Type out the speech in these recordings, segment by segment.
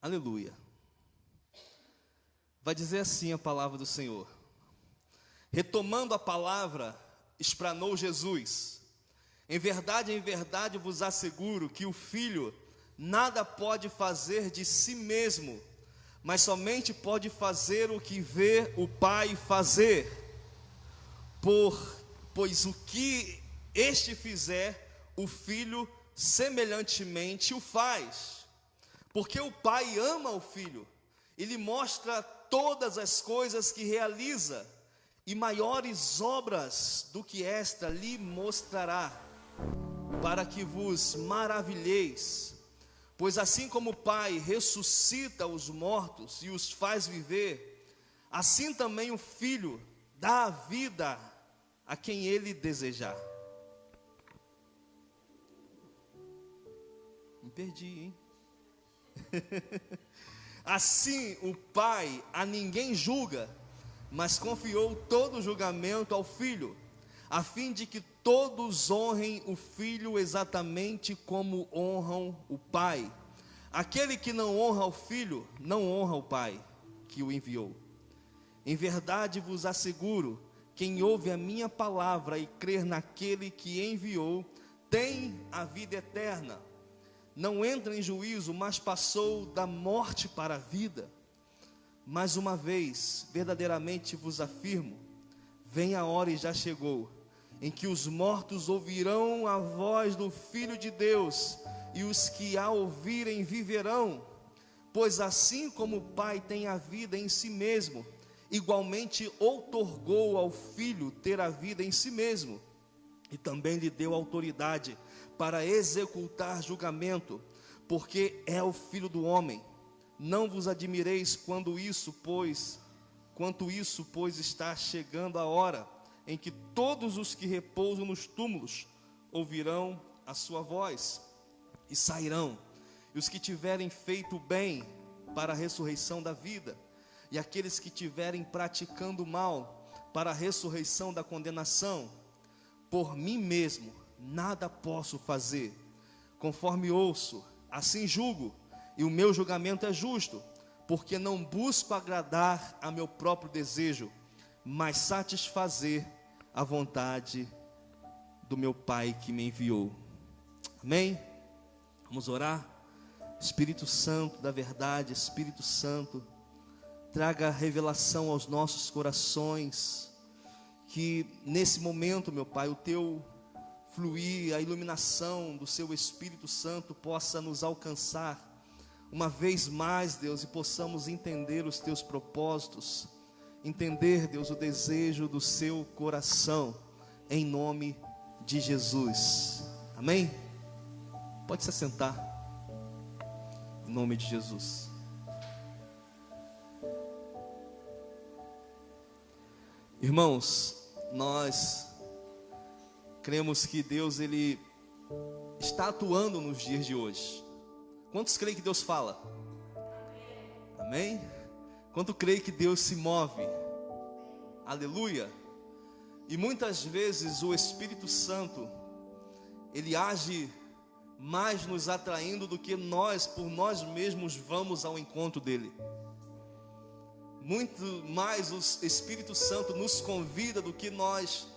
Aleluia. Vai dizer assim a palavra do Senhor. Retomando a palavra, explanou Jesus: em verdade vos asseguro que o Filho nada pode fazer de si mesmo, mas somente pode fazer o que vê o Pai fazer. Pois o que este fizer, o Filho semelhantemente o faz. Porque o Pai ama o Filho e lhe mostra todas as coisas que realiza, e maiores obras do que esta lhe mostrará, para que vos maravilheis. Pois assim como o Pai ressuscita os mortos e os faz viver, assim também o Filho dá a vida a quem ele desejar. Me perdi, hein? Assim o Pai a ninguém julga, mas confiou todo o julgamento ao Filho, a fim de que todos honrem o Filho exatamente como honram o Pai. Aquele que não honra o Filho, não honra o Pai que o enviou. Em verdade vos asseguro, quem ouve a minha palavra e crer naquele que enviou, tem a vida eterna. Não entra em juízo, mas passou da morte para a vida. Mais uma vez, verdadeiramente vos afirmo, vem a hora e já chegou, em que os mortos ouvirão a voz do Filho de Deus, e os que a ouvirem viverão. Pois assim como o Pai tem a vida em si mesmo, igualmente outorgou ao Filho ter a vida em si mesmo, e também lhe deu autoridade para executar julgamento, porque é o Filho do homem. Não vos admireis quanto isso, pois está chegando a hora em que todos os que repousam nos túmulos ouvirão a sua voz e sairão, e os que tiverem feito bem para a ressurreição da vida, e aqueles que tiverem praticando mal para a ressurreição da condenação. Por mim mesmo nada posso fazer, conforme ouço, assim julgo, e o meu julgamento é justo, porque não busco agradar a meu próprio desejo, mas satisfazer a vontade do meu Pai que me enviou. Amém? Vamos orar? Espírito Santo da verdade, Espírito Santo, traga revelação aos nossos corações, que nesse momento, meu Pai, o teu fluir, a iluminação do seu Espírito Santo possa nos alcançar uma vez mais, Deus, e possamos entender os teus propósitos, entender, Deus, o desejo do seu coração, em nome de Jesus. Amém? Pode se assentar, em nome de Jesus. Irmãos, nós cremos que Deus, Ele está atuando nos dias de hoje. Quantos creem que Deus fala? Amém? Quanto creem que Deus se move? Aleluia! E muitas vezes o Espírito Santo, Ele age mais nos atraindo do que nós, por nós mesmos, vamos ao encontro dEle. Muito mais o Espírito Santo nos convida do que nós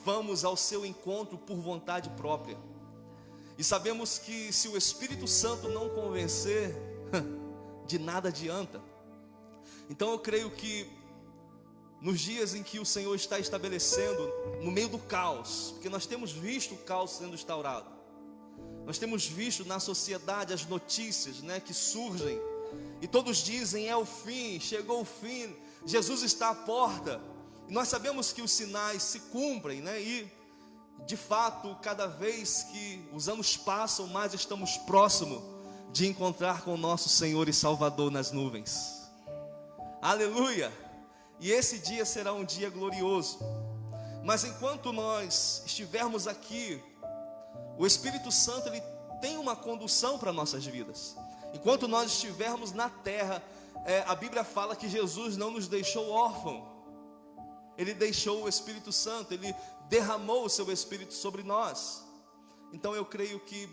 vamos ao seu encontro por vontade própria. E sabemos que se o Espírito Santo não convencer, de nada adianta. Então eu creio que nos dias em que o Senhor está estabelecendo, no meio do caos, porque nós temos visto o caos sendo instaurado, nós temos visto na sociedade as notícias, que surgem, e todos dizem: é o fim, chegou o fim, Jesus está à porta. E nós sabemos que os sinais se cumprem, e de fato, cada vez que os anos passam, mais estamos próximos de encontrar com o nosso Senhor e Salvador nas nuvens. Aleluia! E esse dia será um dia glorioso. Mas enquanto nós estivermos aqui, o Espírito Santo, ele tem uma condução para nossas vidas. Enquanto nós estivermos na terra, a Bíblia fala que Jesus não nos deixou órfãos. Ele deixou o Espírito Santo, Ele derramou o seu Espírito sobre nós. Então eu creio que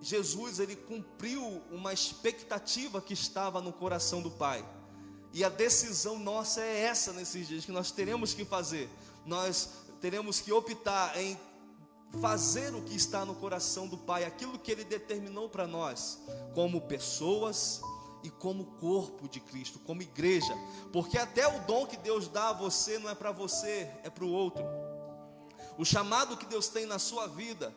Jesus, ele cumpriu uma expectativa que estava no coração do Pai. E a decisão nossa é essa nesses dias, que nós teremos que fazer. Nós teremos que optar em fazer o que está no coração do Pai, aquilo que Ele determinou para nós, como pessoas e como corpo de Cristo, como igreja. Porque até o dom que Deus dá a você não é para você, é para o outro. O chamado que Deus tem na sua vida,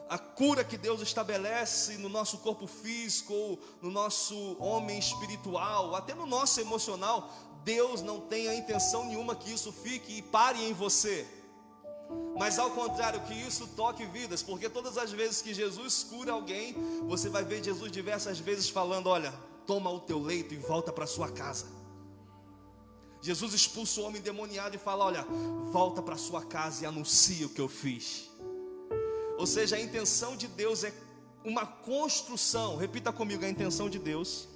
a cura que Deus estabelece no nosso corpo físico, ou no nosso homem espiritual, até no nosso emocional, Deus não tem a intenção nenhuma que isso fique e pare em você, mas ao contrário, que isso toque vidas, porque todas as vezes que Jesus cura alguém, você vai ver Jesus diversas vezes falando: olha, toma o teu leito e volta para sua casa. Jesus expulsa o homem endemoniado e fala: olha, volta para sua casa e anuncia o que eu fiz. Ou seja, a intenção de Deus é uma construção. Repita comigo: a intenção de Deus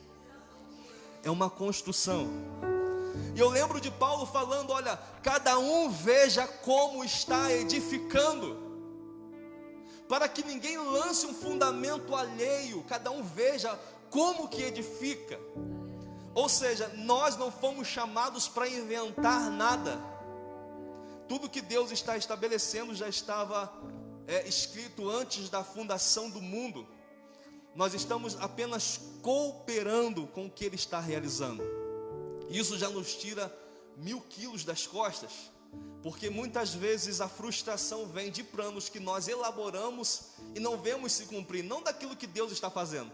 é uma construção. E eu lembro de Paulo falando: olha, cada um veja como está edificando, para que ninguém lance um fundamento alheio, cada um veja como que edifica. Ou seja, nós não fomos chamados para inventar nada. Tudo que Deus está estabelecendo já estava escrito antes da fundação do mundo. Nós estamos apenas cooperando com o que Ele está realizando. Isso já nos tira 1000 quilos das costas, porque muitas vezes a frustração vem de planos que nós elaboramos e não vemos se cumprir, não daquilo que Deus está fazendo.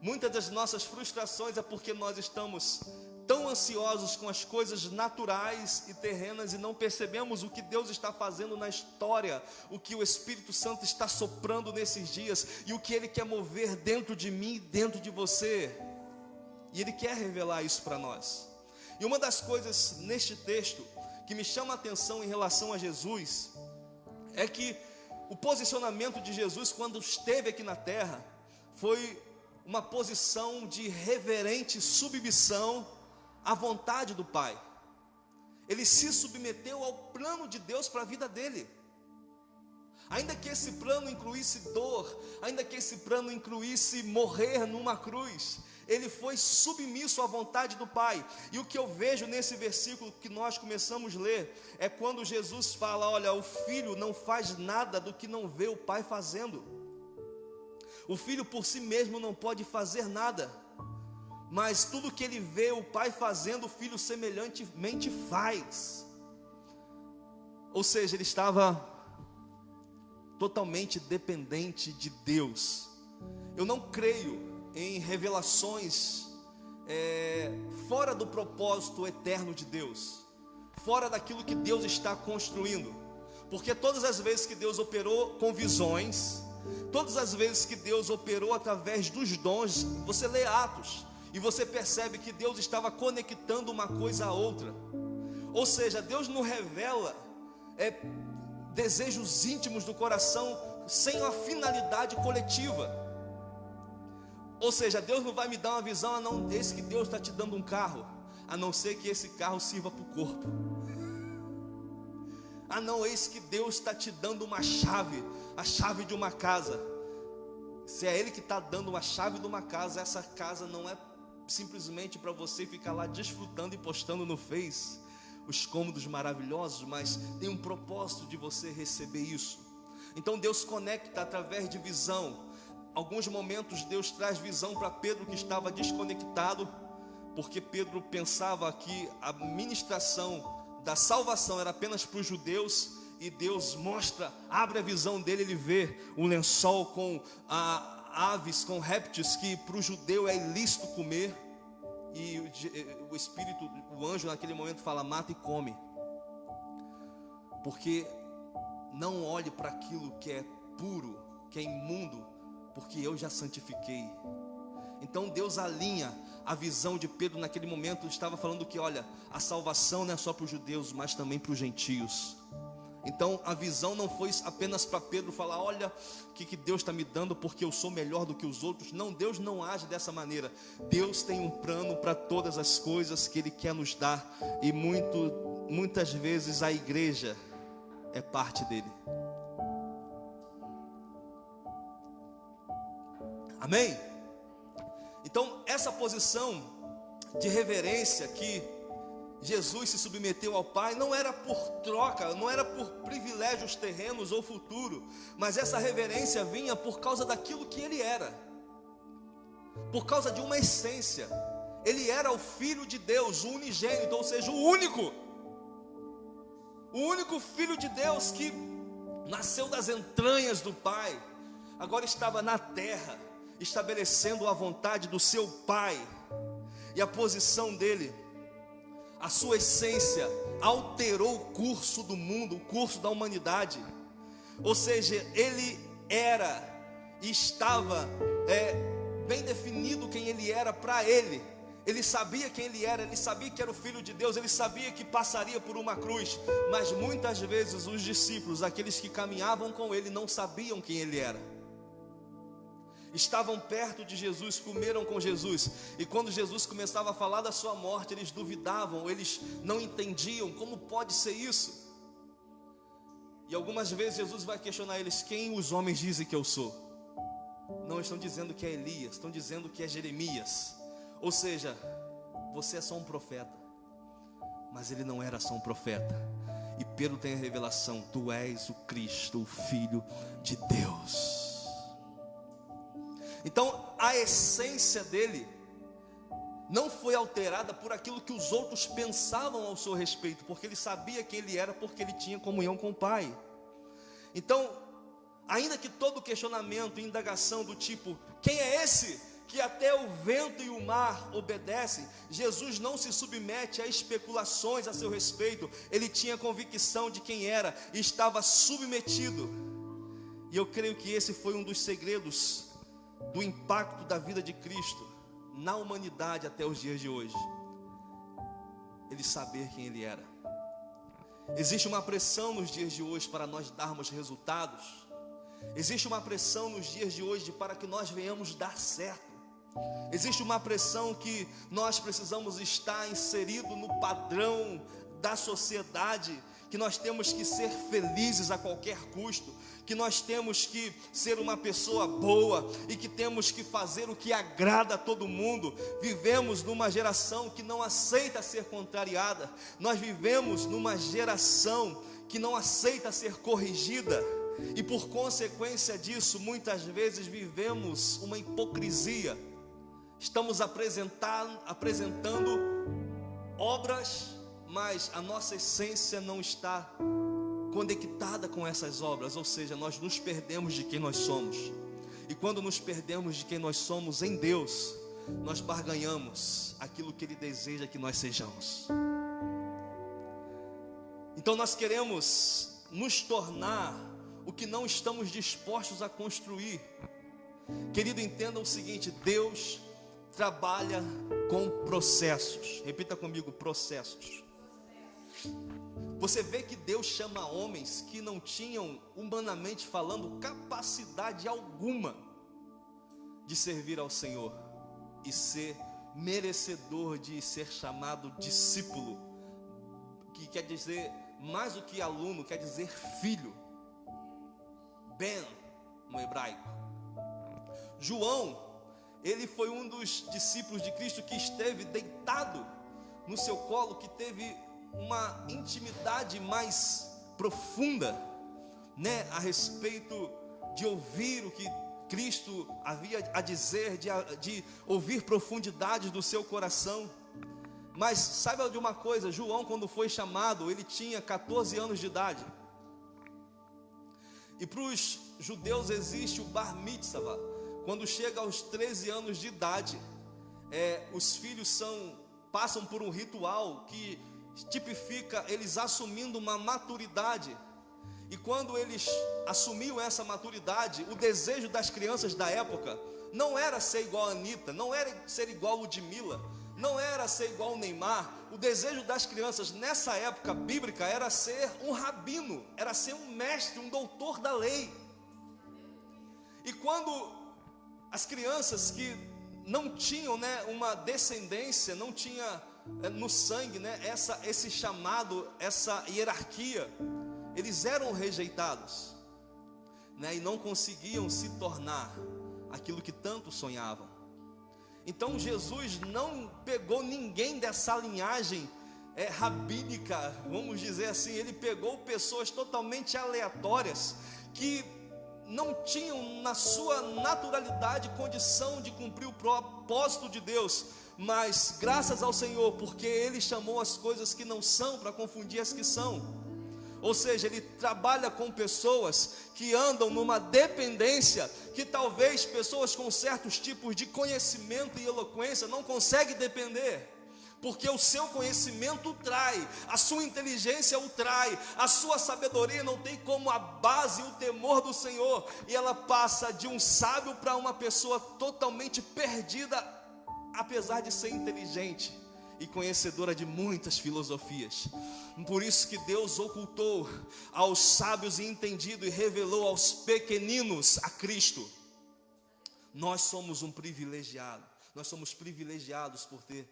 Muitas das nossas frustrações é porque nós estamos tão ansiosos com as coisas naturais e terrenas e não percebemos o que Deus está fazendo na história, o que o Espírito Santo está soprando nesses dias e o que Ele quer mover dentro de mim e dentro de você. E Ele quer revelar isso para nós. E uma das coisas neste texto que me chama a atenção em relação a Jesus é que o posicionamento de Jesus quando esteve aqui na terra foi uma posição de reverente submissão à vontade do Pai. Ele se submeteu ao plano de Deus para a vida dele. Ainda que esse plano incluísse dor, ainda que esse plano incluísse morrer numa cruz, ele foi submisso à vontade do Pai. E o que eu vejo nesse versículo que nós começamos a ler é quando Jesus fala: olha, o filho não faz nada do que não vê o Pai fazendo. O filho por si mesmo não pode fazer nada, mas tudo que ele vê o Pai fazendo, o filho semelhantemente faz. Ou seja, ele estava totalmente dependente de Deus. Eu não creio em revelações fora do propósito eterno de Deus, fora daquilo que Deus está construindo, porque todas as vezes que Deus operou com visões, todas as vezes que Deus operou através dos dons, você lê Atos e você percebe que Deus estava conectando uma coisa a outra. Ou seja, Deus não revela desejos íntimos do coração sem uma finalidade coletiva. Ou seja, Deus não vai me dar uma visão, não, esse que Deus está te dando um carro, a não ser que esse carro sirva para o corpo. Ah não, eis que Deus está te dando uma chave, a chave de uma casa. Se é Ele que está dando uma chave de uma casa, essa casa não é simplesmente para você ficar lá desfrutando e postando no Face os cômodos maravilhosos, mas tem um propósito de você receber isso. Então Deus conecta através de visão. Alguns momentos Deus traz visão para Pedro que estava desconectado, porque Pedro pensava que a ministração da salvação era apenas para os judeus, e Deus mostra, abre a visão dele, ele vê um lençol com aves, com répteis que para o judeu é ilícito comer, e o Espírito, o anjo naquele momento fala: mata e come, porque não olhe para aquilo que é puro, que é imundo, porque eu já santifiquei. Então Deus alinha a visão de Pedro naquele momento. Estava falando que, olha, a salvação não é só para os judeus, mas também para os gentios. Então a visão não foi apenas para Pedro falar: olha, o que Deus está me dando porque eu sou melhor do que os outros. Não, Deus não age dessa maneira. Deus tem um plano para todas as coisas que Ele quer nos dar, e muitas vezes a igreja é parte dele. Amém? Então, essa posição de reverência que Jesus se submeteu ao Pai, não era por troca, não era por privilégios terrenos ou futuro, mas essa reverência vinha por causa daquilo que Ele era, por causa de uma essência. Ele era o Filho de Deus, o unigênito, ou seja, o único Filho de Deus que nasceu das entranhas do Pai, agora estava na terra, estabelecendo a vontade do seu Pai. E a posição dele, a sua essência, alterou o curso do mundo, o curso da humanidade. Ou seja, ele era e estava bem definido quem ele era para ele. Ele sabia quem ele era, ele sabia que era o Filho de Deus, ele sabia que passaria por uma cruz. Mas muitas vezes os discípulos, aqueles que caminhavam com ele, não sabiam quem ele era. Estavam perto de Jesus, comeram com Jesus, e quando Jesus começava a falar da sua morte, eles duvidavam, eles não entendiam como pode ser isso. E algumas vezes Jesus vai questionar eles: quem os homens dizem que eu sou? Não estão dizendo que é Elias, estão dizendo que é Jeremias. Ou seja, você é só um profeta. Mas ele não era só um profeta. E Pedro tem a revelação: tu és o Cristo, o Filho de Deus. Então a essência dele não foi alterada por aquilo que os outros pensavam ao seu respeito, porque ele sabia quem ele era, porque ele tinha comunhão com o Pai. Então, ainda que todo questionamento e indagação do tipo: quem é esse que até o vento e o mar obedecem? Jesus não se submete a especulações a seu respeito. Ele tinha convicção de quem era e estava submetido. E eu creio que esse foi um dos segredos do impacto da vida de Cristo na humanidade até os dias de hoje. Ele saber quem ele era. Existe uma pressão nos dias de hoje para nós darmos resultados. Existe uma pressão nos dias de hoje para que nós venhamos dar certo. Existe uma pressão que nós precisamos estar inserido no padrão da sociedade, que nós temos que ser felizes a qualquer custo, que nós temos que ser uma pessoa boa e que temos que fazer o que agrada a todo mundo. Vivemos numa geração que não aceita ser contrariada. Nós vivemos numa geração que não aceita ser corrigida. E por consequência disso, muitas vezes vivemos uma hipocrisia. Estamos apresentando obras, mas a nossa essência não está conectada com essas obras. Ou seja, nós nos perdemos de quem nós somos. E quando nos perdemos de quem nós somos em Deus, nós barganhamos aquilo que Ele deseja que nós sejamos. Então nós queremos nos tornar o que não estamos dispostos a construir. Querido, entenda o seguinte: Deus trabalha com processos. Repita comigo: processos. Você vê que Deus chama homens que não tinham, humanamente falando, capacidade alguma de servir ao Senhor e ser merecedor de ser chamado discípulo, que quer dizer mais do que aluno, quer dizer filho. Ben no hebraico. João, ele foi um dos discípulos de Cristo que esteve deitado no seu colo, que teve uma intimidade mais profunda, né, a respeito de ouvir o que Cristo havia a dizer, de ouvir profundidades do seu coração. Mas saiba de uma coisa: João, quando foi chamado, ele tinha 14 anos de idade. E para os judeus existe o bar mitzvah. Quando chega aos 13 anos de idade, os filhos passam por um ritual que tipifica eles assumindo uma maturidade. E quando eles assumiam essa maturidade, o desejo das crianças da época não era ser igual a Anitta, não era ser igual a Ludmilla, não era ser igual ao Neymar. O desejo das crianças nessa época bíblica era ser um rabino, era ser um mestre, um doutor da lei. E quando as crianças que não tinham, né, uma descendência, não tinha no sangue, né, esse chamado, essa hierarquia, eles eram rejeitados, né, e não conseguiam se tornar aquilo que tanto sonhavam. Então Jesus não pegou ninguém dessa linhagem rabínica, vamos dizer assim. Ele pegou pessoas totalmente aleatórias, que não tinham na sua naturalidade condição de cumprir o propósito de Deus, mas graças ao Senhor, porque Ele chamou as coisas que não são para confundir as que são. Ou seja, Ele trabalha com pessoas que andam numa dependência, que talvez pessoas com certos tipos de conhecimento e eloquência não conseguem depender, porque o seu conhecimento o trai, a sua inteligência o trai, a sua sabedoria não tem como a base o temor do Senhor, e ela passa de um sábio para uma pessoa totalmente perdida, apesar de ser inteligente e conhecedora de muitas filosofias. Por isso que Deus ocultou aos sábios e entendidos e revelou aos pequeninos a Cristo. Nós somos um privilegiado, nós somos privilegiados por ter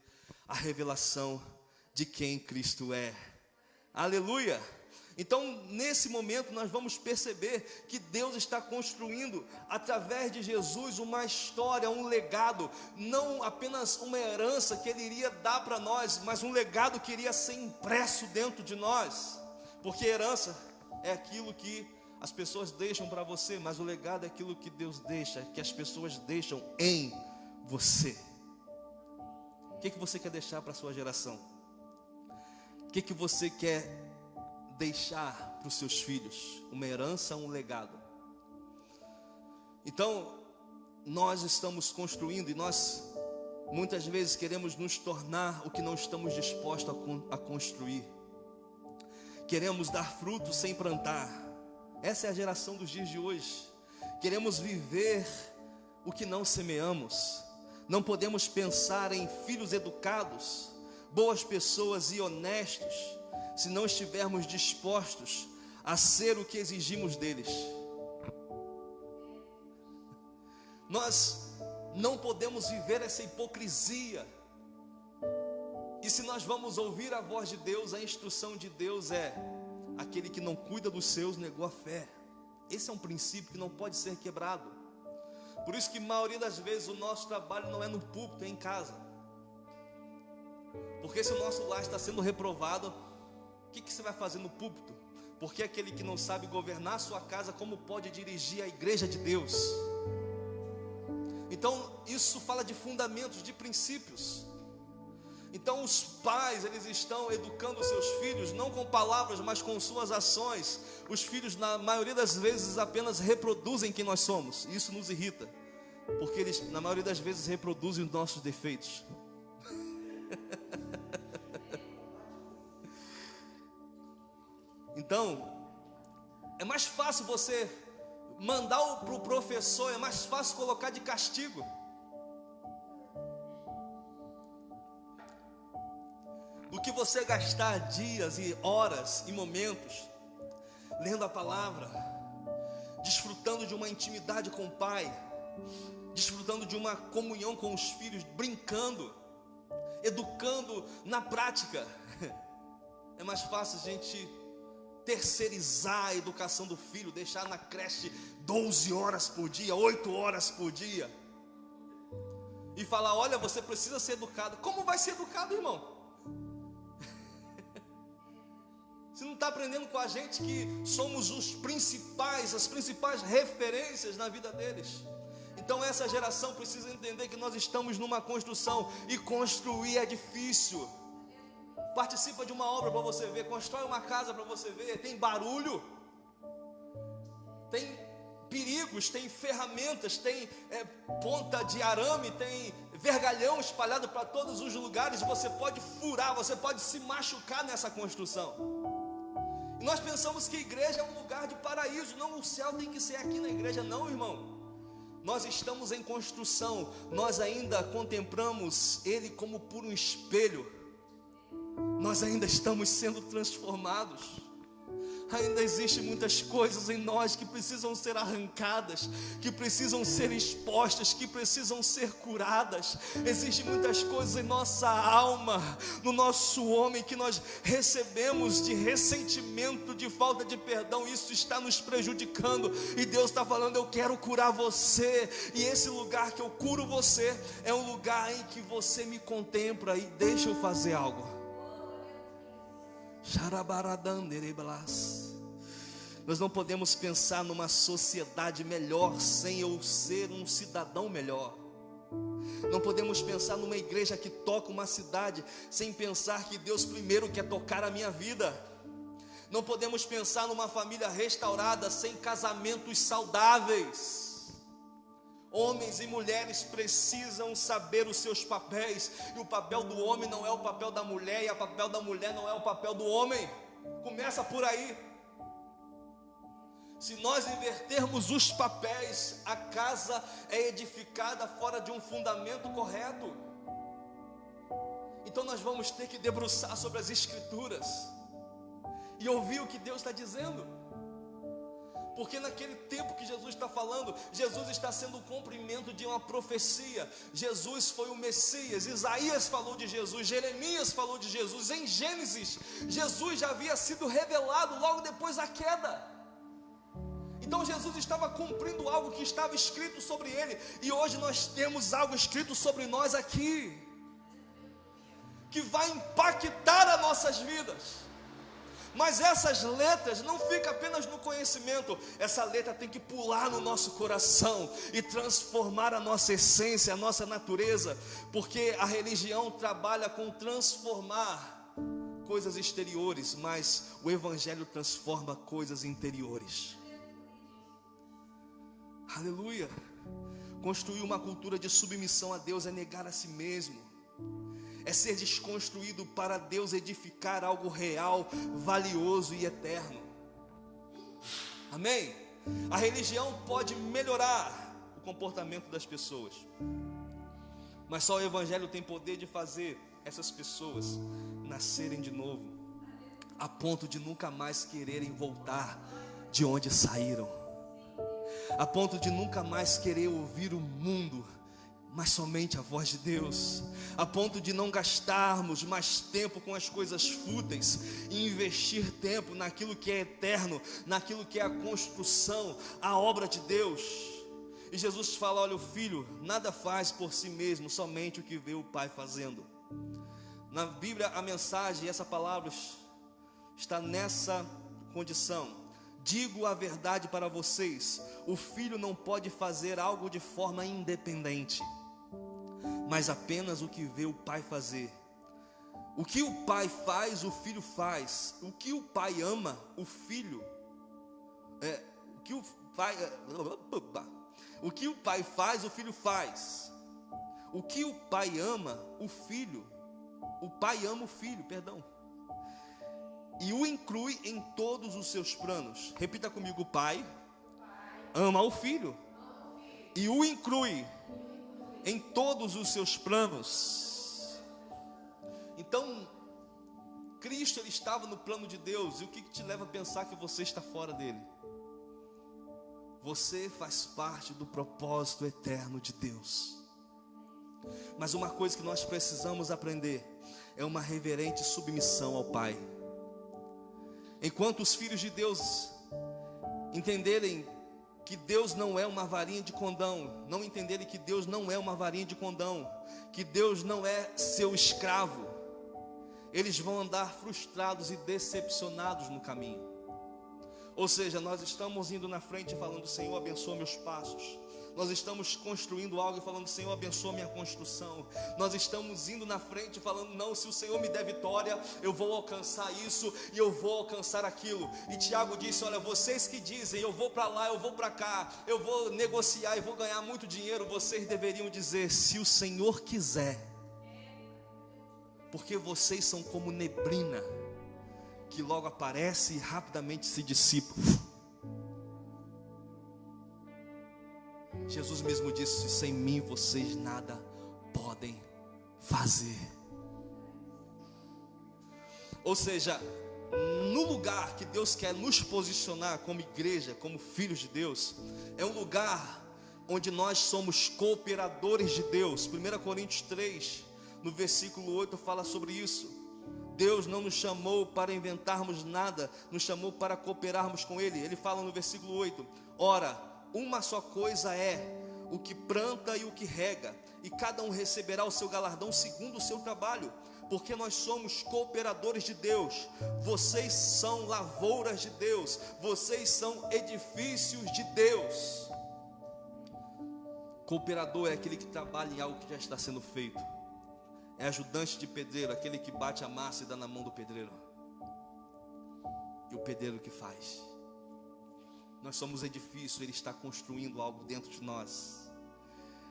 a revelação de quem Cristo é. Aleluia! Então, nesse momento, nós vamos perceber que Deus está construindo, através de Jesus, uma história, um legado, não apenas uma herança que Ele iria dar para nós, mas um legado que iria ser impresso dentro de nós, porque herança é aquilo que as pessoas deixam para você, mas o legado é aquilo que Deus deixa, que as pessoas deixam em você. O que você quer deixar para a sua geração? O que você quer deixar para os seus filhos? Uma herança, um legado. Então, nós estamos construindo, e nós muitas vezes queremos nos tornar o que não estamos dispostos a construir. Queremos dar frutos sem plantar. Essa é a geração dos dias de hoje. Queremos viver o que não semeamos. Não podemos pensar em filhos educados, boas pessoas e honestos, se não estivermos dispostos a ser o que exigimos deles. Nós não podemos viver essa hipocrisia. E se nós vamos ouvir a voz de Deus, a instrução de Deus é: aquele que não cuida dos seus negou a fé. Esse é um princípio que não pode ser quebrado. Por isso que a maioria das vezes o nosso trabalho não é no púlpito, é em casa. Porque se o nosso lar está sendo reprovado, o que você vai fazer no púlpito? Porque aquele que não sabe governar a sua casa, como pode dirigir a igreja de Deus? Então isso fala de fundamentos, de princípios. Então os pais, eles estão educando os seus filhos, não com palavras, mas com suas ações. Os filhos, na maioria das vezes, apenas reproduzem quem nós somos. E isso nos irrita, porque eles, na maioria das vezes, reproduzem os nossos defeitos. Então, é mais fácil você mandar para o professor, é mais fácil colocar de castigo, do que você gastar dias e horas e momentos lendo a palavra, desfrutando de uma intimidade com o Pai, desfrutando de uma comunhão com os filhos, brincando, educando na prática. É mais fácil a gente terceirizar a educação do filho, deixar na creche 12 horas por dia, 8 horas por dia, e falar: olha, você precisa ser educado. Como vai ser educado, irmão? Você não está aprendendo com a gente que somos os principais, as principais referências na vida deles. Então essa geração precisa entender que nós estamos numa construção, e construir é difícil. Participa de uma obra para você ver, constrói uma casa para você ver. Tem barulho, tem perigos, tem ferramentas, tem ponta de arame, tem vergalhão espalhado para todos os lugares. Você pode furar, você pode se machucar nessa construção. E nós pensamos que a igreja é um lugar de paraíso. Não, o céu tem que ser aqui na igreja. Não, irmão. Nós estamos em construção. Nós ainda contemplamos Ele como por um espelho. Nós ainda estamos sendo transformados. Ainda existem muitas coisas em nós que precisam ser arrancadas, que precisam ser expostas, que precisam ser curadas. Existem muitas coisas em nossa alma, no nosso homem, que nós recebemos de ressentimento, de falta de perdão. Isso está nos prejudicando, e Deus está falando: eu quero curar você. E esse lugar que eu curo você é um lugar em que você me contempla e deixa eu fazer algo. Nós não podemos pensar numa sociedade melhor sem eu ser um cidadão melhor. Não podemos pensar numa igreja que toca uma cidade sem pensar que Deus primeiro quer tocar a minha vida. Não podemos pensar numa família restaurada sem casamentos saudáveis. Homens e mulheres precisam saber os seus papéis, e o papel do homem não é o papel da mulher, e o papel da mulher não é o papel do homem. Começa por aí. Se nós invertermos os papéis, a casa é edificada fora de um fundamento correto. Então nós vamos ter que debruçar sobre as Escrituras e ouvir o que Deus está dizendo. Porque naquele tempo que Jesus está falando, Jesus está sendo o cumprimento de uma profecia. Jesus foi o Messias. Isaías falou de Jesus, Jeremias falou de Jesus. Em Gênesis, Jesus já havia sido revelado logo depois da queda. Então Jesus estava cumprindo algo que estava escrito sobre ele. E hoje nós temos algo escrito sobre nós aqui, que vai impactar as nossas vidas. Mas essas letras não ficam apenas no conhecimento. Essa letra tem que pular no nosso coração e transformar a nossa essência, a nossa natureza. Porque a religião trabalha com transformar coisas exteriores, mas o Evangelho transforma coisas interiores. Aleluia. Construir uma cultura de submissão a Deus é negar a si mesmo, é ser desconstruído para Deus edificar algo real, valioso e eterno. Amém? A religião pode melhorar o comportamento das pessoas, mas só o Evangelho tem poder de fazer essas pessoas nascerem de novo, a ponto de nunca mais quererem voltar de onde saíram, a ponto de nunca mais querer ouvir o mundo, mas somente a voz de Deus, a ponto de não gastarmos mais tempo com as coisas fúteis e investir tempo naquilo que é eterno, naquilo que é a construção, a obra de Deus. E Jesus fala: olha, o filho nada faz por si mesmo, somente o que vê o pai fazendo. Na Bíblia a mensagem, essa palavra está nessa condição: digo a verdade para vocês, o filho não pode fazer algo de forma independente, mas apenas o que vê o pai fazer. O que o pai faz, o filho faz. O que o pai ama, o filho o que o pai faz, o filho faz. O que o pai ama, o pai ama o filho, e o inclui em todos os seus planos. Repita comigo: o pai ama o filho e o inclui em todos os seus planos. Então, Cristo, ele estava no plano de Deus. E o que te leva a pensar que você está fora dele? Você faz parte do propósito eterno de Deus. Mas uma coisa que nós precisamos aprender é uma reverente submissão ao Pai. Enquanto os filhos de Deus entenderem que Deus não é uma varinha de condão, não entenderem que Deus não é uma varinha de condão, que Deus não é seu escravo, eles vão andar frustrados e decepcionados no caminho. Ou seja, nós estamos indo na frente falando: Senhor, abençoa meus passos. Nós estamos construindo algo e falando: Senhor, abençoa minha construção. Nós estamos indo na frente falando: não, se o Senhor me der vitória, eu vou alcançar isso e eu vou alcançar aquilo. E Tiago disse: olha, vocês que dizem eu vou para lá, eu vou para cá, eu vou negociar e vou ganhar muito dinheiro, vocês deveriam dizer: se o Senhor quiser. Porque vocês são como neblina, que logo aparece e rapidamente se dissipa. Jesus mesmo disse: sem mim vocês nada podem fazer. Ou seja, no lugar que Deus quer nos posicionar como igreja, como filhos de Deus, é um lugar onde nós somos cooperadores de Deus. 1 Coríntios 3, no versículo 8, fala sobre isso. Deus não nos chamou para inventarmos nada, nos chamou para cooperarmos com Ele. Ele fala no versículo 8: ora, uma só coisa é o que planta e o que rega, e cada um receberá o seu galardão segundo o seu trabalho, porque nós somos cooperadores de Deus. Vocês são lavouras de Deus, vocês são edifícios de Deus. Cooperador é aquele que trabalha em algo que já está sendo feito. É ajudante de pedreiro, aquele que bate a massa e dá na mão do pedreiro. E o pedreiro que faz. Nós somos edifício, Ele está construindo algo dentro de nós.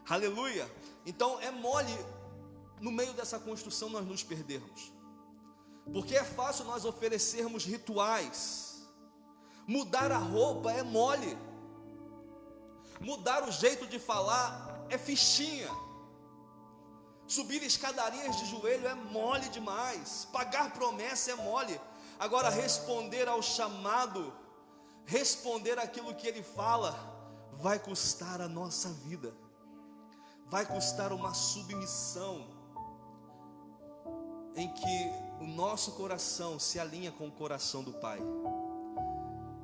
Aleluia! Então é mole, no meio dessa construção, nós nos perdermos. Porque é fácil nós oferecermos rituais. Mudar a roupa é mole. Mudar o jeito de falar é fichinha. Subir escadarias de joelho é mole demais. Pagar promessa é mole. Agora, responder ao chamado, responder aquilo que Ele fala, vai custar a nossa vida. Vai custar uma submissão, em que o nosso coração se alinha com o coração do Pai.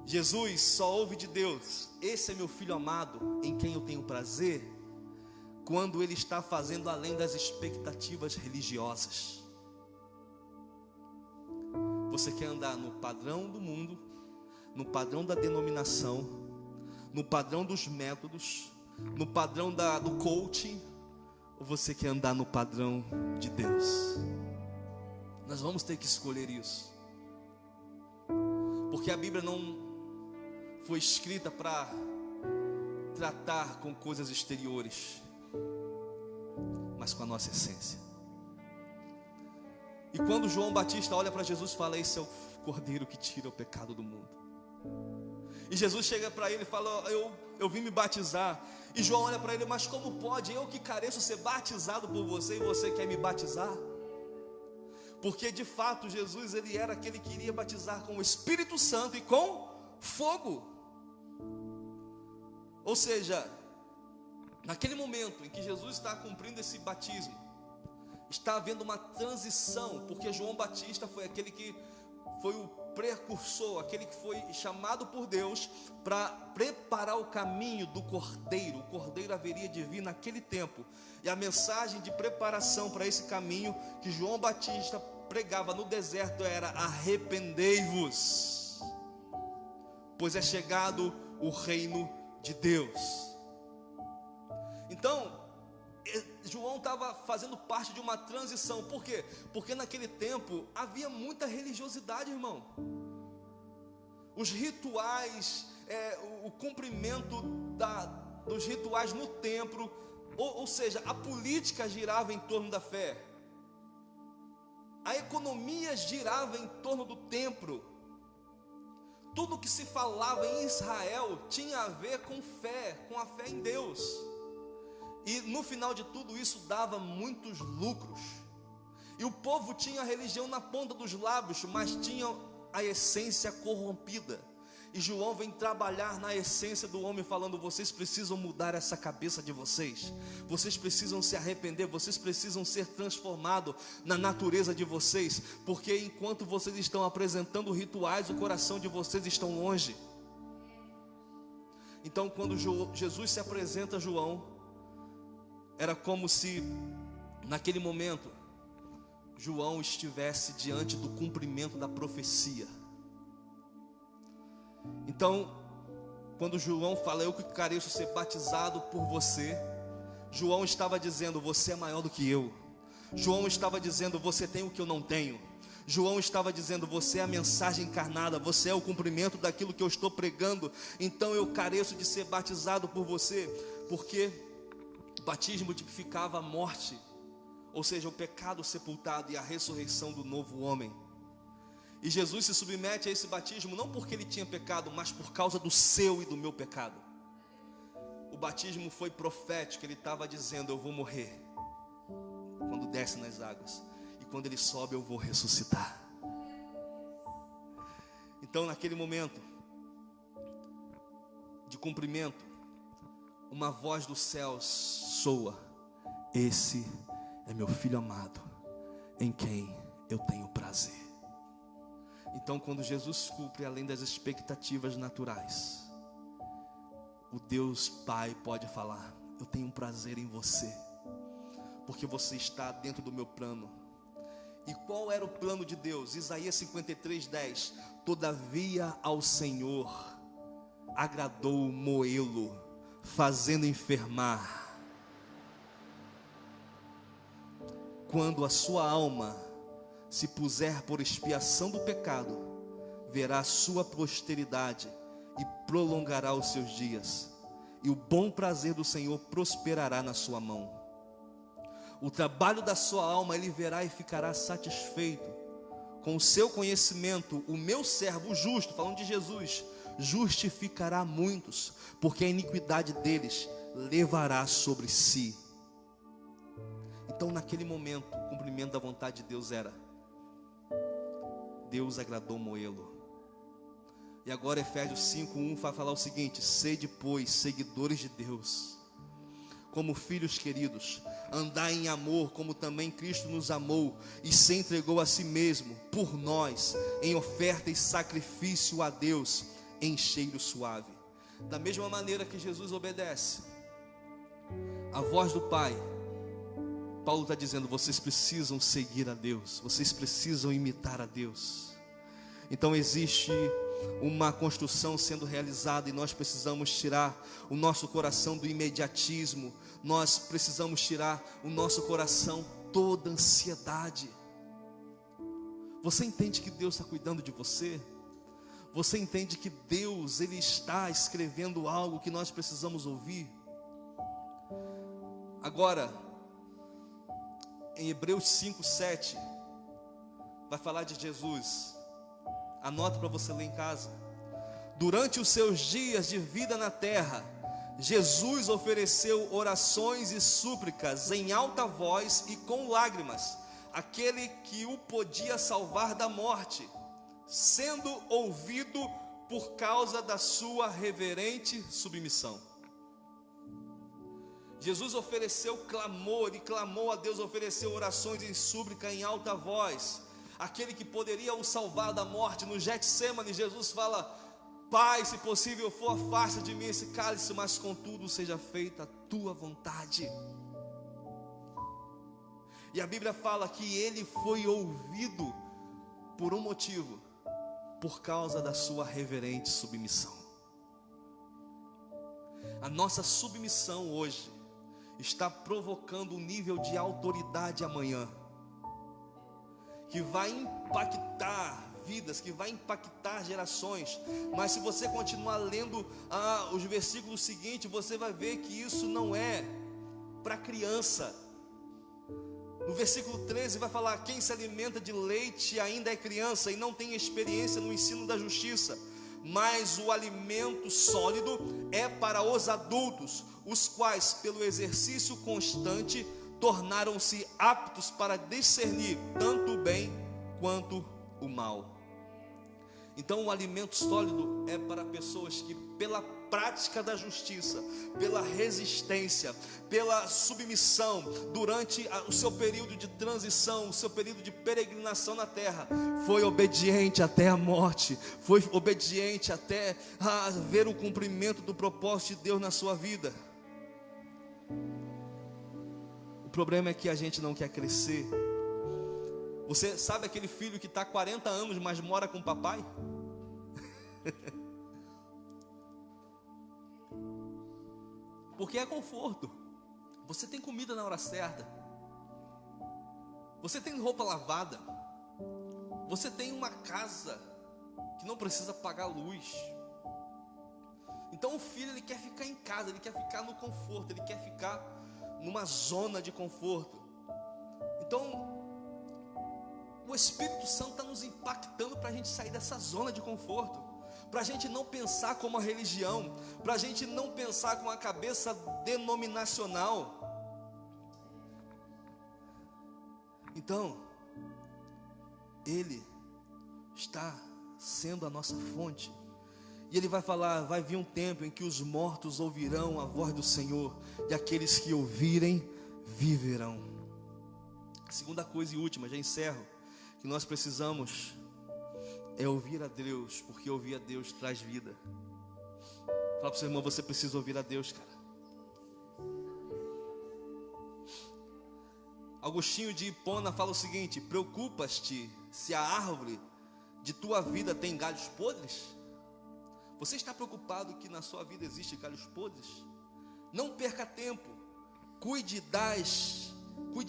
Jesus só ouve de Deus: esse é meu filho amado, em quem eu tenho prazer, quando ele está fazendo além das expectativas religiosas. Você quer andar no padrão do mundo, no padrão da denominação, no padrão dos métodos, no padrão do coaching, ou você quer andar no padrão de Deus? Nós vamos ter que escolher isso, porque a Bíblia não foi escrita para tratar com coisas exteriores, mas com a nossa essência. E quando João Batista olha para Jesus e fala: esse é o Cordeiro que tira o pecado do mundo. E Jesus chega para ele e fala: eu vim me batizar. E João olha para ele: mas como pode? Eu que careço ser batizado por você, e você quer me batizar? Porque de fato Jesus, ele era aquele que iria batizar com o Espírito Santo e com fogo. Ou seja, naquele momento em que Jesus está cumprindo esse batismo, está havendo uma transição, porque João Batista foi aquele que foi o precursor, aquele que foi chamado por Deus para preparar o caminho do Cordeiro. O Cordeiro haveria de vir naquele tempo, e a mensagem de preparação para esse caminho que João Batista pregava no deserto era: arrependei-vos, pois é chegado o reino de Deus. Então João estava fazendo parte de uma transição. Por quê? Porque naquele tempo havia muita religiosidade, irmão. Os rituais, o cumprimento dos rituais no templo, ou seja, a política girava em torno da fé. A economia girava em torno do templo. Tudo que se falava em Israel tinha a ver com fé, com a fé em Deus. E no final de tudo isso dava muitos lucros. E o povo tinha a religião na ponta dos lábios, mas tinha a essência corrompida. E João vem trabalhar na essência do homem, falando: vocês precisam mudar essa cabeça de vocês. Vocês precisam se arrepender, vocês precisam ser transformados na natureza de vocês. Porque enquanto vocês estão apresentando rituais, o coração de vocês está longe. Então quando Jesus se apresenta a João, era como se naquele momento João estivesse diante do cumprimento da profecia. Então, quando João fala: eu que careço ser batizado por você, João estava dizendo: você é maior do que eu. João estava dizendo: você tem o que eu não tenho. João estava dizendo: você é a mensagem encarnada, você é o cumprimento daquilo que eu estou pregando. Então eu careço de ser batizado por você, porque o batismo tipificava a morte, ou seja, o pecado sepultado e a ressurreição do novo homem. E Jesus se submete a esse batismo não porque ele tinha pecado, mas por causa do seu e do meu pecado. O batismo foi profético, ele estava dizendo: eu vou morrer quando desce nas águas, e quando ele sobe eu vou ressuscitar. Então, naquele momento de cumprimento, uma voz dos céus soa: esse é meu filho amado, em quem eu tenho prazer. Então, quando Jesus cumpre além das expectativas naturais, o Deus Pai pode falar: eu tenho prazer em você, porque você está dentro do meu plano. E qual era o plano de Deus? Isaías 53:10. Todavia ao Senhor agradou moê-lo, fazendo enfermar. Quando a sua alma se puser por expiação do pecado, verá a sua posteridade e prolongará os seus dias, e o bom prazer do Senhor prosperará na sua mão. O trabalho da sua alma ele verá e ficará satisfeito. Com o seu conhecimento, o meu servo justo, falando de Jesus, justificará muitos, porque a iniquidade deles levará sobre si. Então, naquele momento, o cumprimento da vontade de Deus era: Deus agradou moê-lo. E agora Efésios 5:1 vai falar o seguinte: sede, pois, seguidores de Deus, como filhos queridos, andai em amor, como também Cristo nos amou e se entregou a si mesmo por nós, em oferta e sacrifício a Deus, em cheiro suave. Da mesma maneira que Jesus obedece a voz do Pai, Paulo está dizendo: vocês precisam seguir a Deus, vocês precisam imitar a Deus. Então existe uma construção sendo realizada, e nós precisamos tirar o nosso coração do imediatismo. Nós precisamos tirar o nosso coração toda ansiedade. Você entende que Deus está cuidando de você? Você entende que Deus ele está escrevendo algo que nós precisamos ouvir? Agora, em Hebreus 5:7 vai falar de Jesus. Anota para você ler em casa. Durante os seus dias de vida na terra, Jesus ofereceu orações e súplicas em alta voz e com lágrimas àquele que o podia salvar da morte, sendo ouvido por causa da sua reverente submissão. Jesus ofereceu clamor e clamou a Deus, ofereceu orações em súplica em alta voz. Aquele que poderia o salvar da morte. No Getsêmani, Jesus fala: Pai, se possível for, afasta de mim esse cálice, mas contudo seja feita a tua vontade. E a Bíblia fala que ele foi ouvido por um motivo: por causa da sua reverente submissão. A nossa submissão hoje está provocando um nível de autoridade amanhã, que vai impactar vidas, que vai impactar gerações. Mas se você continuar lendo os versículos seguintes, você vai ver que isso não é para criança. No versículo 13 vai falar: quem se alimenta de leite ainda é criança e não tem experiência no ensino da justiça, mas o alimento sólido é para os adultos, os quais pelo exercício constante tornaram-se aptos para discernir tanto o bem quanto o mal. Então o alimento sólido é para pessoas que pela prática da justiça, pela resistência, pela submissão, durante o seu período de transição, o seu período de peregrinação na terra, foi obediente até a morte, foi obediente até ver o cumprimento do propósito de Deus na sua vida. O problema é que a gente não quer crescer. Você sabe aquele filho que está há 40 anos, mas mora com o papai? Porque é conforto. Você tem comida na hora certa, você tem roupa lavada, você tem uma casa que não precisa pagar luz. Então o filho ele quer ficar em casa, ele quer ficar no conforto, ele quer ficar numa zona de conforto. Então o Espírito Santo está nos impactando para a gente sair dessa zona de conforto, para a gente não pensar como a religião, para a gente não pensar com a cabeça denominacional. Então, Ele está sendo a nossa fonte. E ele vai falar: vai vir um tempo em que os mortos ouvirão a voz do Senhor, e aqueles que ouvirem, viverão. A segunda coisa e última, já encerro, que nós precisamos é ouvir a Deus, porque ouvir a Deus traz vida. Fala para o seu irmão: você precisa ouvir a Deus, cara. Agostinho de Hipona fala o seguinte: preocupas-te se a árvore de tua vida tem galhos podres? Você está preocupado que na sua vida existe galhos podres? Não perca tempo, cuide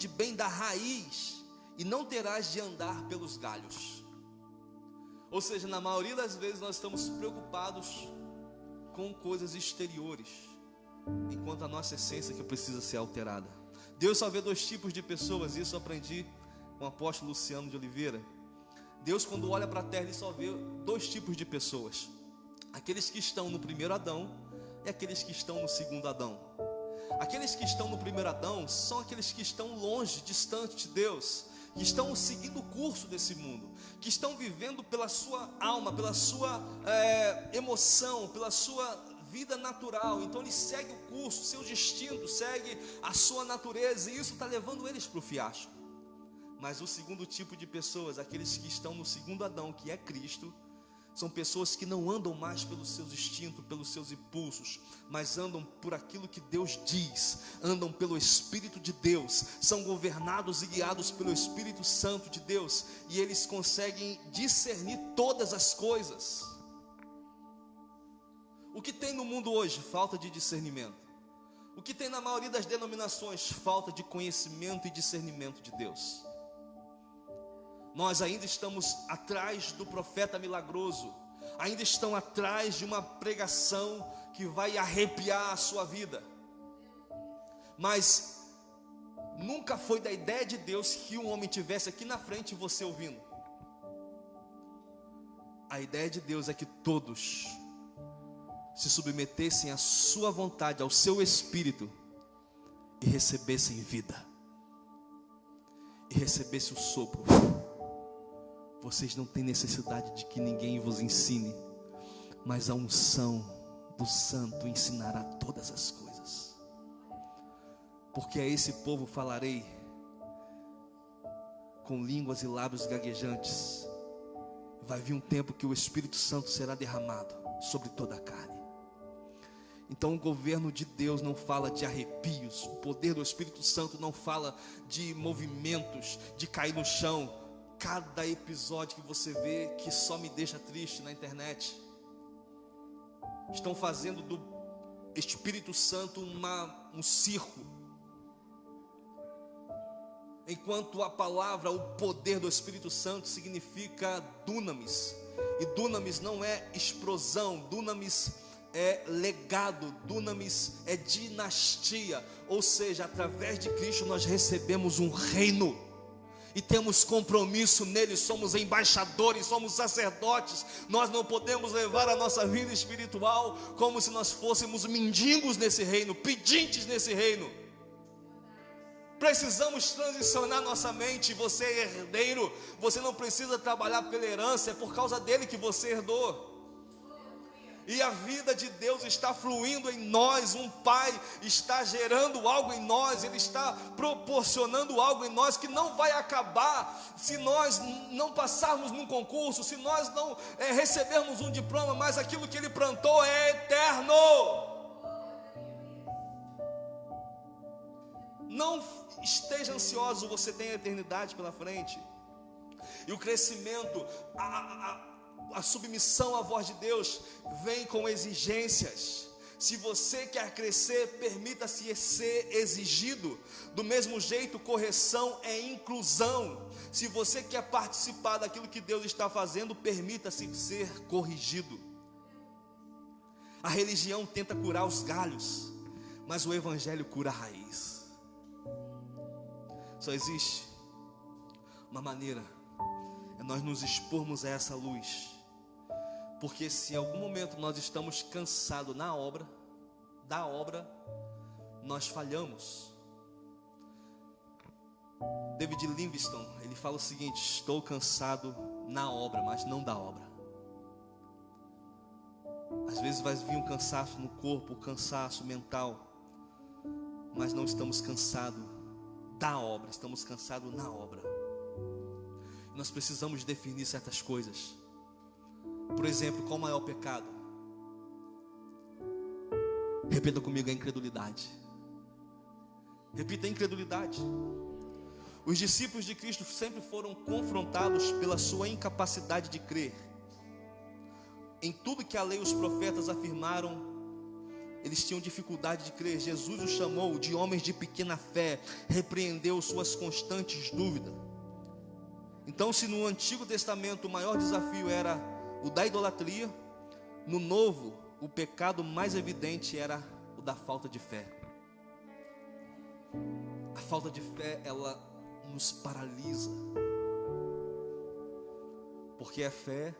bem da raiz, e não terás de andar pelos galhos. Ou seja, na maioria das vezes nós estamos preocupados com coisas exteriores, enquanto a nossa essência que precisa ser alterada. Deus só vê dois tipos de pessoas, isso eu aprendi com o apóstolo Luciano de Oliveira. Deus, quando olha para a terra, Ele só vê dois tipos de pessoas: aqueles que estão no primeiro Adão e aqueles que estão no segundo Adão. Aqueles que estão no primeiro Adão são aqueles que estão longe, distante de Deus, que estão seguindo o curso desse mundo, que estão vivendo pela sua alma, pela sua emoção, pela sua vida natural. Então ele segue o curso, seu destino, segue a sua natureza, e isso está levando eles para o fiasco. Mas o segundo tipo de pessoas, aqueles que estão no segundo Adão, que é Cristo, são pessoas que não andam mais pelos seus instintos, pelos seus impulsos, mas andam por aquilo que Deus diz, andam pelo Espírito de Deus, são governados e guiados pelo Espírito Santo de Deus, e eles conseguem discernir todas as coisas. O que tem no mundo hoje? Falta de discernimento. O que tem na maioria das denominações? Falta de conhecimento e discernimento de Deus. Nós ainda estamos atrás do profeta milagroso, ainda estão atrás de uma pregação que vai arrepiar a sua vida. Mas nunca foi da ideia de Deus que um homem tivesse aqui na frente e você ouvindo. A ideia de Deus é que todos se submetessem à sua vontade, ao seu espírito, e recebessem vida, e recebessem o sopro. Vocês não têm necessidade de que ninguém vos ensine, mas a unção do Santo ensinará todas as coisas. Porque a esse povo falarei com línguas e lábios gaguejantes. Vai vir um tempo que o Espírito Santo será derramado sobre toda a carne. Então o governo de Deus não fala de arrepios, o poder do Espírito Santo não fala de movimentos, de cair no chão. Cada episódio que você vê que só me deixa triste na internet, estão fazendo do Espírito Santo um circo, enquanto a palavra, o poder do Espírito Santo significa dunamis, e dunamis não é explosão, dunamis é legado, dunamis é dinastia, ou seja, através de Cristo nós recebemos um reino, e temos compromisso nele, somos embaixadores, somos sacerdotes. Nós não podemos levar a nossa vida espiritual como se nós fôssemos mendigos nesse reino, pedintes nesse reino. Precisamos transicionar nossa mente. Você é herdeiro, você não precisa trabalhar pela herança, é por causa dele que você herdou. E a vida de Deus está fluindo em nós. Um pai está gerando algo em nós, ele está proporcionando algo em nós que não vai acabar se nós não passarmos num concurso, se nós não recebermos um diploma, mas aquilo que ele plantou é eterno. Não esteja ansioso, você tem a eternidade pela frente. E o crescimento, a submissão à voz de Deus vem com exigências. Se você quer crescer, permita-se ser exigido. Do mesmo jeito, correção é inclusão. Se você quer participar daquilo que Deus está fazendo, permita-se ser corrigido. A religião tenta curar os galhos, mas o Evangelho cura a raiz. Só existe uma maneira, é nós nos expormos a essa luz. Porque se em algum momento nós estamos cansados da obra, nós falhamos. David Livingstone, ele fala o seguinte: estou cansado na obra, mas não da obra. Às vezes vai vir um cansaço no corpo, um cansaço mental, mas não estamos cansados da obra, estamos cansados na obra. Nós precisamos definir certas coisas. Por exemplo, qual o maior pecado? Repita comigo: a incredulidade. Repita: a incredulidade. Os discípulos de Cristo sempre foram confrontados pela sua incapacidade de crer. Em tudo que a lei e os profetas afirmaram, eles tinham dificuldade de crer. Jesus os chamou de homens de pequena fé, repreendeu suas constantes dúvidas. Então, se no Antigo Testamento o maior desafio era o da idolatria, no Novo o pecado mais evidente era o da falta de fé. A falta de fé, ela nos paralisa, porque a fé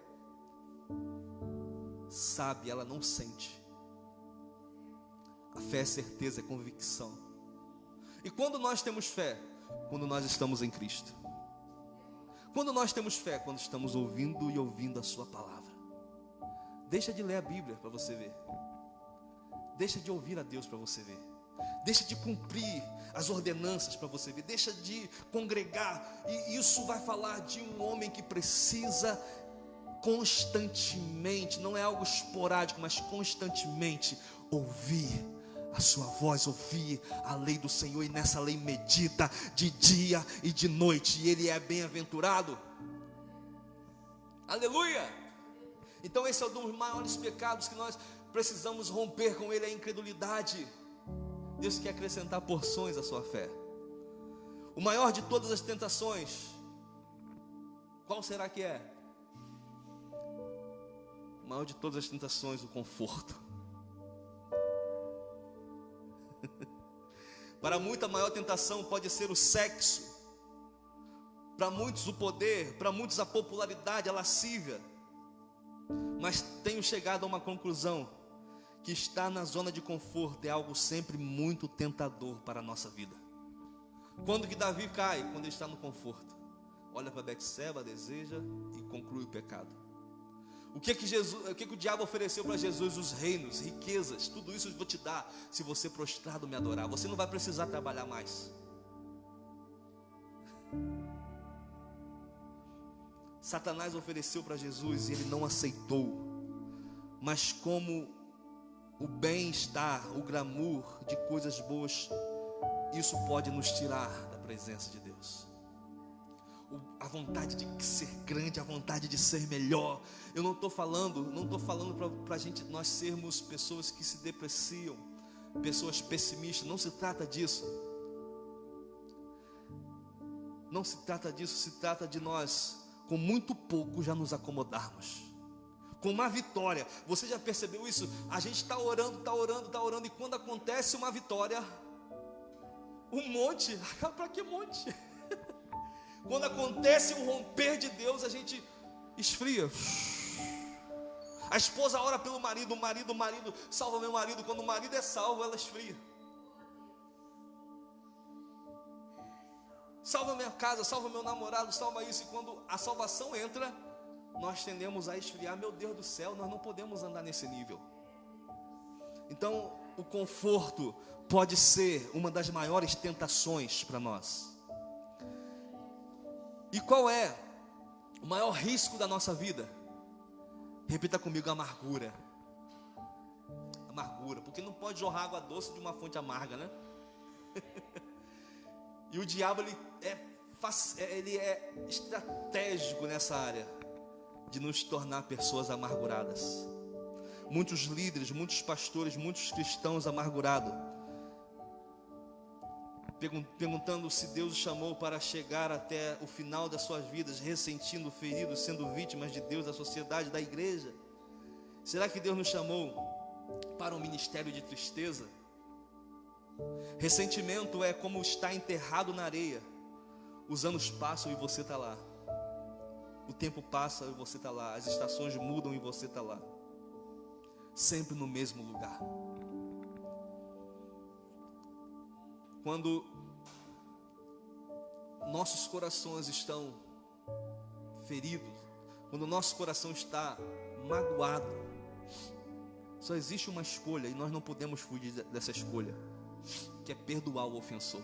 sabe, ela não sente. A fé é certeza, é convicção. E quando nós temos fé? Quando nós estamos em Cristo. Quando nós temos fé? Quando estamos ouvindo e ouvindo a sua palavra. Deixa de ler a Bíblia para você ver. Deixa de ouvir a Deus para você ver. Deixa de cumprir as ordenanças para você ver. Deixa de congregar. E isso vai falar de um homem que precisa constantemente, não é algo esporádico, mas constantemente ouvir a sua voz, ouvir a lei do Senhor, e nessa lei medita de dia e de noite, e ele é bem-aventurado. Aleluia! Então esse é um dos maiores pecados que nós precisamos romper com ele, a incredulidade. Deus quer acrescentar porções à sua fé. O maior de todas as tentações, qual será que é? O maior de todas as tentações, o conforto. Para muita, a maior tentação pode ser o sexo. Para muitos o poder, para muitos a popularidade, a lascívia. Mas tenho chegado a uma conclusão, que estar na zona de conforto é algo sempre muito tentador para a nossa vida. Quando que Davi cai? Quando ele está no conforto. Olha para Betseba, deseja e conclui o pecado. O que o diabo ofereceu para Jesus? Os reinos, riquezas, tudo isso eu vou te dar se você prostrado me adorar. Você não vai precisar trabalhar mais. Satanás ofereceu para Jesus e ele não aceitou. Mas como o bem-estar, o glamour de coisas boas, isso pode nos tirar da presença de Deus. A vontade de ser grande, a vontade de ser melhor. Eu não estou falando para nós sermos pessoas que se depreciam, pessoas pessimistas. Não se trata disso. Não se trata disso. Se trata de nós, com muito pouco, já nos acomodarmos. Com uma vitória. Você já percebeu isso? A gente está orando, e quando acontece uma vitória, um monte. Para que monte? Quando acontece um romper de Deus, a gente esfria. A esposa ora pelo marido, o marido, salva meu marido. Quando o marido é salvo, ela esfria. Salva minha casa, salva meu namorado, salva isso. E quando a salvação entra, nós tendemos a esfriar. Meu Deus do céu, nós não podemos andar nesse nível. Então, o conforto pode ser uma das maiores tentações para nós. E qual é o maior risco da nossa vida? Repita comigo: amargura. Amargura, porque não pode jorrar água doce de uma fonte amarga, né? E o diabo, ele é estratégico nessa área de nos tornar pessoas amarguradas. Muitos líderes, muitos pastores, muitos cristãos amargurados, perguntando se Deus os chamou para chegar até o final das suas vidas, ressentindo, feridos, sendo vítimas de Deus, da sociedade, da igreja. Será que Deus nos chamou para um ministério de tristeza? Ressentimento é como estar enterrado na areia. Os anos passam e você está lá. O tempo passa e você está lá. As estações mudam e você está lá. Sempre no mesmo lugar. Quando nossos corações estão feridos, quando nosso coração está magoado, Só existe uma escolha e nós não podemos fugir dessa escolha, que é perdoar o ofensor.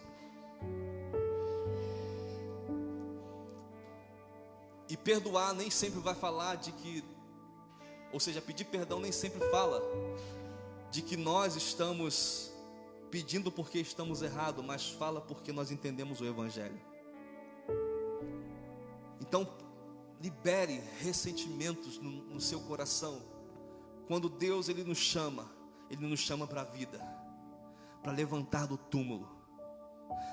E perdoar nem sempre vai falar de que, ou seja, pedir perdão nem sempre fala de que nós estamos pedindo porque estamos errados, mas fala porque nós entendemos o Evangelho. Então, libere ressentimentos no seu coração. Quando Deus Ele nos chama para a vida, para levantar do túmulo,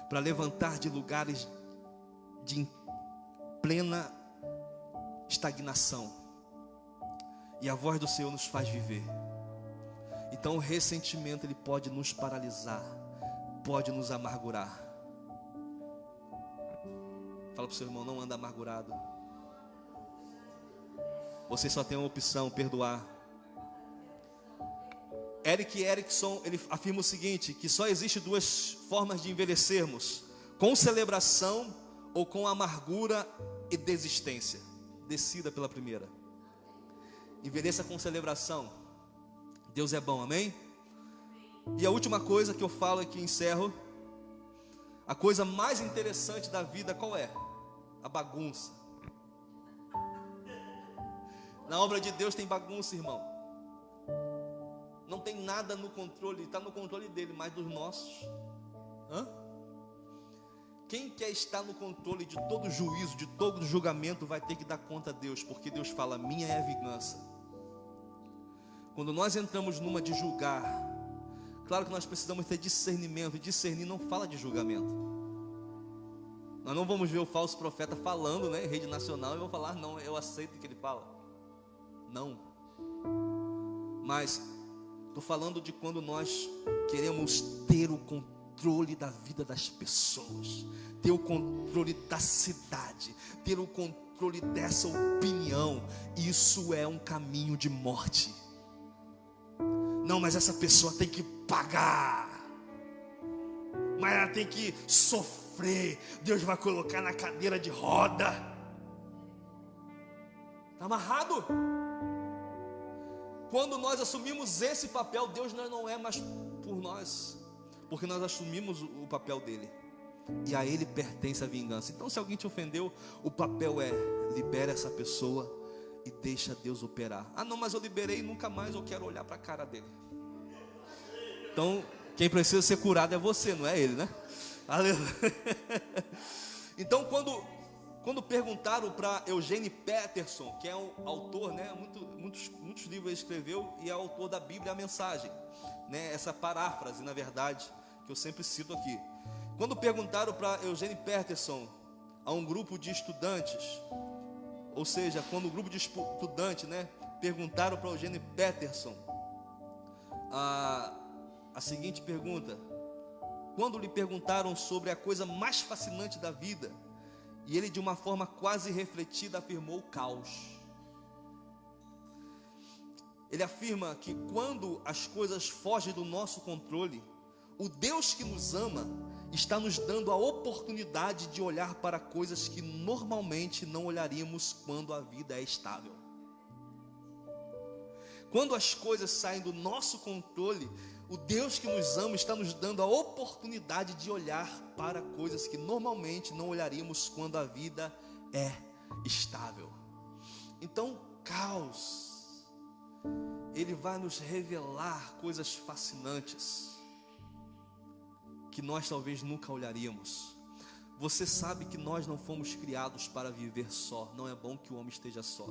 para levantar de lugares de plena estagnação. E a voz do Senhor nos faz viver. Então o ressentimento ele pode nos paralisar, pode nos amargurar. Fala para o seu irmão, não anda amargurado. Você só tem uma opção, perdoar. Erik Erikson, ele afirma o seguinte, que só existe duas formas de envelhecermos: com celebração ou com amargura e desistência. Decida pela primeira. Envelheça com celebração. Deus é bom, amém? E a última coisa que eu falo aqui, encerro. A coisa mais interessante da vida qual é? A bagunça. Na obra de Deus tem bagunça, irmão. Não tem nada no controle, está no controle dele, mas dos nossos. Quem quer estar no controle de todo juízo, de todo julgamento, vai ter que dar conta a Deus, porque Deus fala, minha é a vingança. Quando nós entramos numa de julgar, claro que nós precisamos ter discernimento, e discernir não fala de julgamento. Nós não vamos ver o falso profeta falando, né, em rede nacional, e vou falar, não, eu aceito o que ele fala. Não. Mas estou falando de quando nós queremos ter o controle da vida das pessoas, ter o controle da cidade, ter o controle dessa opinião. Isso é um caminho de morte. Não, mas essa pessoa tem que pagar, mas ela tem que sofrer, Deus vai colocar na cadeira de roda. Está amarrado? Quando nós assumimos esse papel, Deus não é mais por nós, porque nós assumimos o papel dele, e a ele pertence a vingança. Então se alguém te ofendeu, o papel é, libera essa pessoa e deixa Deus operar. Ah não, mas eu liberei e nunca mais eu quero olhar para a cara dele. Então quem precisa ser curado é você, não é ele, né? Aleluia. Então quando perguntaram para Eugene Peterson, que é um autor, né, muitos livros ele escreveu, e é autor da Bíblia, a Mensagem, né, essa paráfrase, na verdade, que eu sempre cito aqui. Quando perguntaram para Eugene Peterson, a um grupo de estudantes, ou seja, quando o grupo de estudantes, né, perguntaram para Eugene Peterson a seguinte pergunta, quando lhe perguntaram sobre a coisa mais fascinante da vida, e ele de uma forma quase refletida afirmou o caos. Ele afirma que quando as coisas fogem do nosso controle, o Deus que nos ama está nos dando a oportunidade de olhar para coisas que normalmente não olharíamos quando a vida é estável. Quando as coisas saem do nosso controle, o Deus que nos ama está nos dando a oportunidade de olhar para coisas que normalmente não olharíamos quando a vida é estável. Então, caos, ele vai nos revelar coisas fascinantes que nós talvez nunca olharíamos. Você sabe que nós não fomos criados para viver só. Não é bom que o homem esteja só.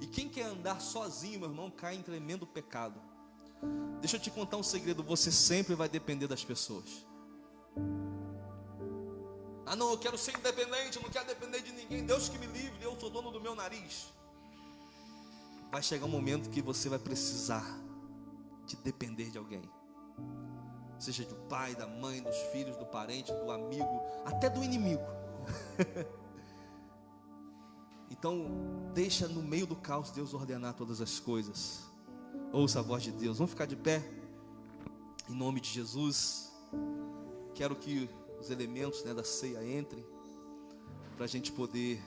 E quem quer andar sozinho, meu irmão, cai em tremendo pecado. Deixa eu te contar um segredo. Você sempre vai depender das pessoas. Ah não, eu quero ser independente, não quero depender de ninguém. Deus que me livre, eu sou dono do meu nariz. Vai chegar um momento que você vai precisar de depender de alguém. Seja do pai, da mãe, dos filhos, do parente, do amigo, até do inimigo. Então, deixa no meio do caos Deus ordenar todas as coisas. Ouça a voz de Deus. Vamos ficar de pé? Em nome de Jesus. Quero que os elementos, né, da ceia entrem, para a gente poder